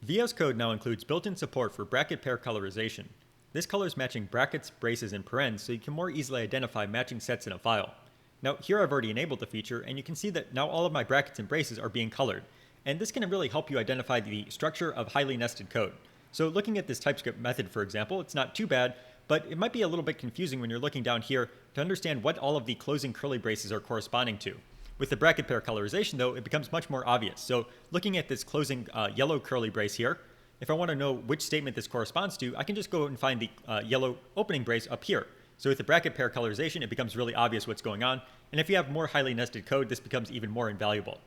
VS Code now includes built-in support for bracket pair colorization. This colors matching brackets, braces, and parens so you can more easily identify matching sets in a file. Now here I've already enabled the feature, and you can see that now all of my brackets and braces are being colored. And this can really help you identify the structure of highly nested code. So looking at this TypeScript method, for example, it's not too bad, but it might be a little bit confusing when you're looking down here to understand what all of the closing curly braces are corresponding to. With the bracket pair colorization, though, it becomes much more obvious. So looking at this closing yellow curly brace here, if I want to know which statement this corresponds to, I can just go and find the yellow opening brace up here. So with the bracket pair colorization, it becomes really obvious what's going on. And if you have more highly nested code, this becomes even more invaluable.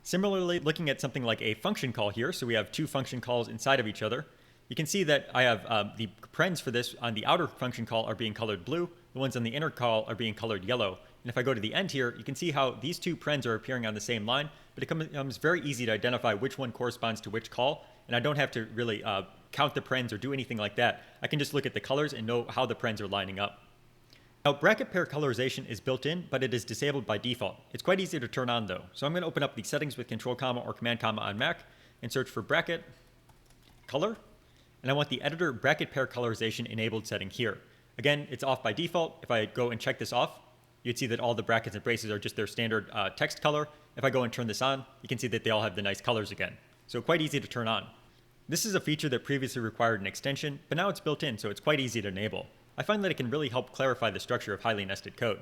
Similarly, looking at something like a function call here, so we have two function calls inside of each other, you can see that I have the parens for this on the outer function call are being colored blue, the ones on the inner call are being colored yellow. And if I go to the end here, you can see how these two parens are appearing on the same line, but it becomes very easy to identify which one corresponds to which call, and I don't have to really count the parens or do anything like that. I can just look at the colors and know how the parens are lining up. Now, bracket pair colorization is built in, but it is disabled by default. It's quite easy to turn on though. So I'm going to open up the settings with Control comma or Command comma on Mac and search for bracket, color, and I want the editor bracket pair colorization enabled setting here. Again, it's off by default. If I go and check this off, you'd see that all the brackets and braces are just their standard text color. If I go and turn this on, you can see that they all have the nice colors again. So quite easy to turn on. This is a feature that previously required an extension, but now it's built in, so it's quite easy to enable. I find that it can really help clarify the structure of highly nested code.